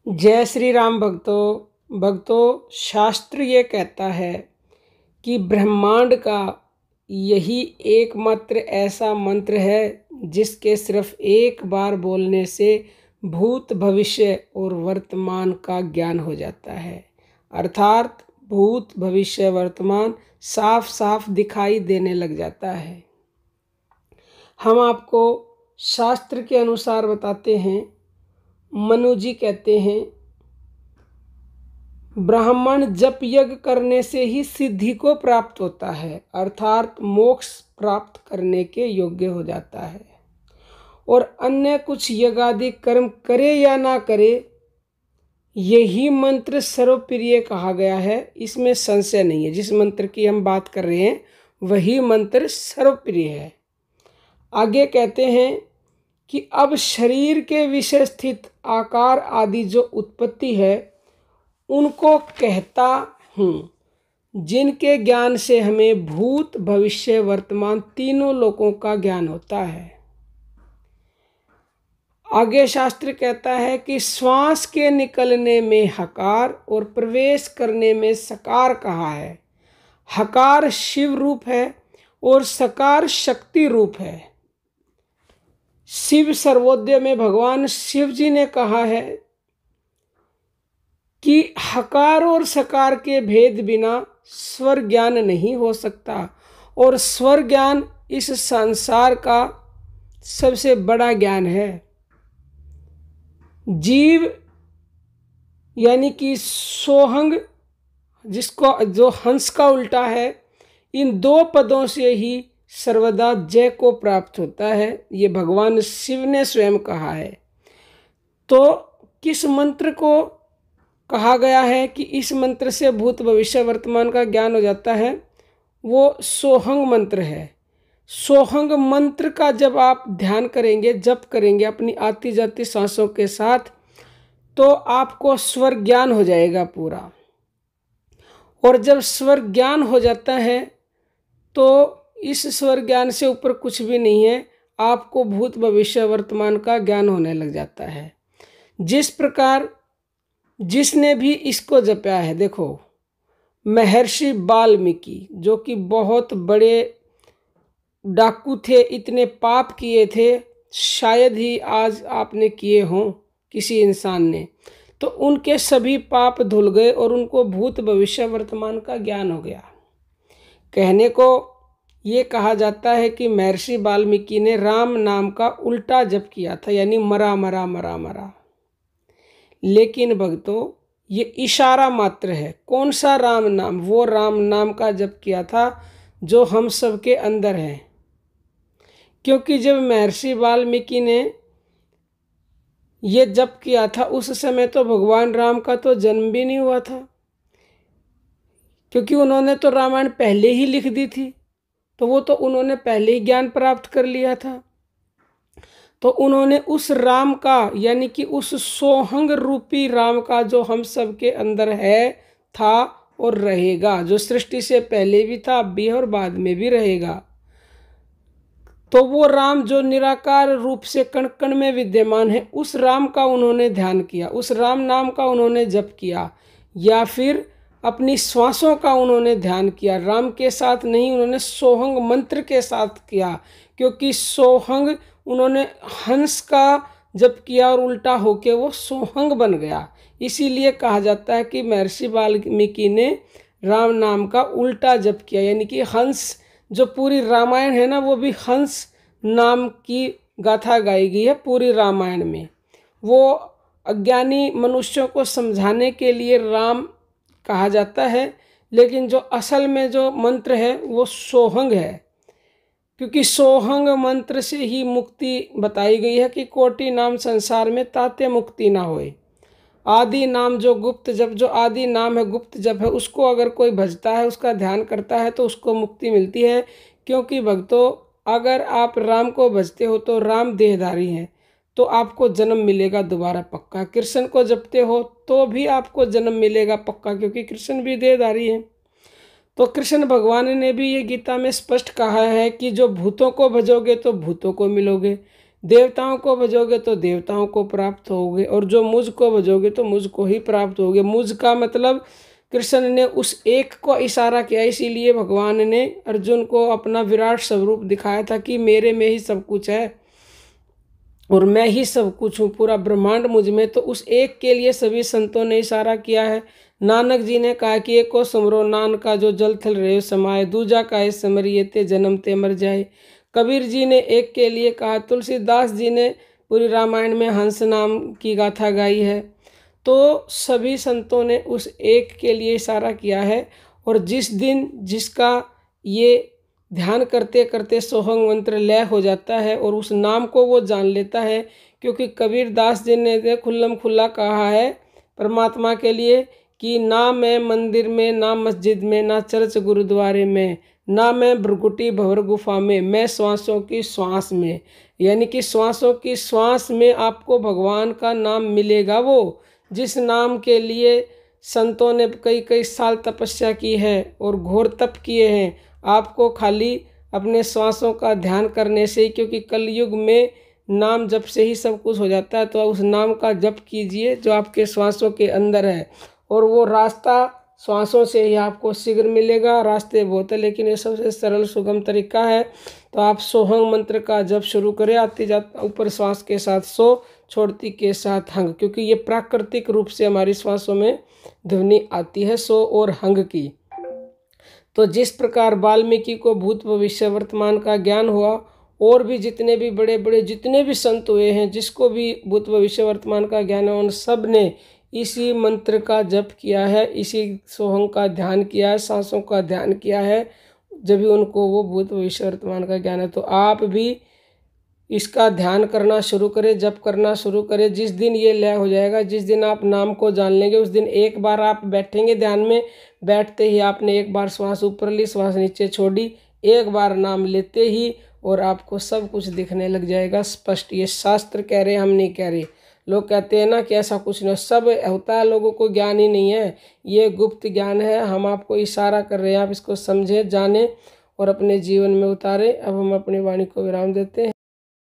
जय श्री राम भक्तों शास्त्र ये कहता है कि ब्रह्मांड का यही एकमात्र ऐसा मंत्र है जिसके सिर्फ एक बार बोलने से भूत भविष्य और वर्तमान का ज्ञान हो जाता है। अर्थात भूत भविष्य वर्तमान साफ साफ दिखाई देने लग जाता है। हम आपको शास्त्र के अनुसार बताते हैं। मनु जी कहते हैं, ब्राह्मण जप यज्ञ करने से ही सिद्धि को प्राप्त होता है, अर्थात मोक्ष प्राप्त करने के योग्य हो जाता है। और अन्य कुछ यज्ञादि कर्म करे या ना करे, यही मंत्र सर्वप्रिय कहा गया है, इसमें संशय नहीं है। जिस मंत्र की हम बात कर रहे हैं वही मंत्र सर्वप्रिय है। आगे कहते हैं कि अब शरीर के विषय स्थित आकार आदि जो उत्पत्ति है उनको कहता हूँ, जिनके ज्ञान से हमें भूत भविष्य वर्तमान तीनों लोकों का ज्ञान होता है। आगे शास्त्र कहता है कि श्वास के निकलने में हकार और प्रवेश करने में सकार कहा है। हकार शिव रूप है और सकार शक्ति रूप है। शिव सर्वोदय में भगवान शिव जी ने कहा है कि हकार और सकार के भेद बिना स्वर ज्ञान नहीं हो सकता, और स्वर ज्ञान इस संसार का सबसे बड़ा ज्ञान है। जीव यानी कि सोहंग, जिसको जो हंस का उल्टा है, इन दो पदों से ही सर्वदा जय को प्राप्त होता है। ये भगवान शिव ने स्वयं कहा है। तो किस मंत्र को कहा गया है कि इस मंत्र से भूत भविष्य वर्तमान का ज्ञान हो जाता है? वो सोहंग मंत्र है। सोहंग मंत्र का जब आप ध्यान करेंगे, जप करेंगे अपनी आती जाती सांसों के साथ, तो आपको स्वर ज्ञान हो जाएगा पूरा। और जब स्वर ज्ञान हो जाता है तो इस स्वर ज्ञान से ऊपर कुछ भी नहीं है, आपको भूत भविष्य वर्तमान का ज्ञान होने लग जाता है। जिस प्रकार जिसने भी इसको जपा है, देखो महर्षि वाल्मीकि जो कि बहुत बड़े डाकू थे, इतने पाप किए थे, शायद ही आज आपने किए हों किसी इंसान ने, तो उनके सभी पाप धुल गए और उनको भूत भविष्य वर्तमान का ज्ञान हो गया। कहने को ये कहा जाता है कि महर्षि वाल्मीकि ने राम नाम का उल्टा जप किया था, यानी मरा मरा मरा मरा। लेकिन भक्तों ये इशारा मात्र है। कौन सा राम नाम? वो राम नाम का जप किया था जो हम सबके अंदर है। क्योंकि जब महर्षि वाल्मीकि ने ये जप किया था उस समय तो भगवान राम का तो जन्म भी नहीं हुआ था, क्योंकि उन्होंने तो रामायण पहले ही लिख दी थी, तो वो तो उन्होंने पहले ही ज्ञान प्राप्त कर लिया था। तो उन्होंने उस राम का, यानी कि उस सोहंग रूपी राम का जो हम सब के अंदर है, था और रहेगा, जो सृष्टि से पहले भी था, अब भी है और बाद में भी रहेगा, तो वो राम जो निराकार रूप से कण कण में विद्यमान है, उस राम का उन्होंने ध्यान किया, उस राम नाम का उन्होंने जप किया, या फिर अपनी श्वासों का उन्होंने ध्यान किया। राम के साथ नहीं, उन्होंने सोहंग मंत्र के साथ किया, क्योंकि सोहंग उन्होंने हंस का जप किया और उल्टा होके वो सोहंग बन गया। इसीलिए कहा जाता है कि महर्षि वाल्मीकि ने राम नाम का उल्टा जप किया, यानी कि हंस, जो पूरी रामायण है ना, वो भी हंस नाम की गाथा गाई गई है पूरी रामायण में। वो अज्ञानी मनुष्यों को समझाने के लिए राम कहा जाता है, लेकिन जो असल में जो मंत्र है वो सोहंग है, क्योंकि सोहंग मंत्र से ही मुक्ति बताई गई है कि कोटि नाम संसार में ताते मुक्ति ना होए। आदि नाम जो गुप्त जप, जो आदि नाम है, गुप्त जप है, उसको अगर कोई भजता है, उसका ध्यान करता है तो उसको मुक्ति मिलती है। क्योंकि भक्तों अगर आप राम को भजते हो तो राम देहधारी हैं, तो आपको जन्म मिलेगा दोबारा पक्का। कृष्ण को जपते हो तो भी आपको जन्म मिलेगा पक्का, क्योंकि कृष्ण भी देहधारी हैं। तो कृष्ण भगवान ने भी ये गीता में स्पष्ट कहा है कि जो भूतों को भजोगे तो भूतों को मिलोगे, देवताओं को भजोगे तो देवताओं को प्राप्त होगे, और जो मुझको भजोगे तो मुझको ही प्राप्त होगे। मुझ का मतलब कृष्ण ने उस एक को इशारा किया, इसीलिए भगवान ने अर्जुन को अपना विराट स्वरूप दिखाया था कि मेरे में ही सब कुछ है और मैं ही सब कुछ हूँ, पूरा ब्रह्मांड मुझ में। तो उस एक के लिए सभी संतों ने इशारा किया है। नानक जी ने कहा कि एक को समरो नान का जो जल थल रहे समाये, दूजा का समरिये ते जन्म ते मर जाए। कबीर जी ने एक के लिए कहा, तुलसीदास जी ने पूरी रामायण में हंस नाम की गाथा गाई है। तो सभी संतों ने उस एक के लिए इशारा किया है। और जिस दिन जिसका ये ध्यान करते करते सोहंग मंत्र लय हो जाता है और उस नाम को वो जान लेता है, क्योंकि कबीर दास जी ने खुल्लम खुल्ला कहा है परमात्मा के लिए कि ना मैं मंदिर में, ना मस्जिद में, ना चर्च गुरुद्वारे में, ना मैं भ्रगुटी भंवर गुफा में, मैं श्वासों की श्वास में। यानी कि श्वासों की श्वास में आपको भगवान का नाम मिलेगा, वो जिस नाम के लिए संतों ने कई कई साल तपस्या की है और घोर तप किए हैं। आपको खाली अपने श्वासों का ध्यान करने से ही, क्योंकि कलयुग में नाम जप से ही सब कुछ हो जाता है, तो उस नाम का जप कीजिए जो आपके श्वासों के अंदर है, और वो रास्ता श्वासों से ही आपको शीघ्र मिलेगा। रास्ते बहुत है, लेकिन ये सबसे सरल सुगम तरीका है। तो आप सोहंग मंत्र का जप शुरू करें, आती जाती ऊपर श्वास के साथ सो, छोड़ती के साथ हंग, क्योंकि ये प्राकृतिक रूप से हमारी श्वासों में ध्वनि आती है सो और हंग की। तो जिस प्रकार वाल्मीकि को भूत भविष्य वर्तमान का ज्ञान हुआ, और भी जितने भी बड़े बड़े जितने भी संत हुए हैं, जिसको भी भूत भविष्य वर्तमान का ज्ञान है, उन सब ने इसी मंत्र का जप किया है, इसी सोहंग का ध्यान किया है, सांसों का ध्यान किया है, जब भी उनको वो भूत भविष्य वर्तमान का ज्ञान है। तो आप भी इसका ध्यान करना शुरू करें, जप करना शुरू करें। जिस दिन ये लय हो जाएगा, जिस दिन आप नाम को जान लेंगे, उस दिन एक बार आप बैठेंगे ध्यान में, बैठते ही आपने एक बार श्वास ऊपर ली, श्वास नीचे छोड़ी, एक बार नाम लेते ही और आपको सब कुछ दिखने लग जाएगा स्पष्ट। ये शास्त्र कह रहे हैं, हम नहीं कह रहे। लोग कहते हैं ना कि ऐसा कुछ नहीं, सब होता है, लोगों को ज्ञान ही नहीं है, ये गुप्त ज्ञान है। हम आपको इशारा कर रहे हैं, आप इसको समझें, जानें और अपने जीवन में उतारें। अब हम अपनी वाणी को विराम देते हैं।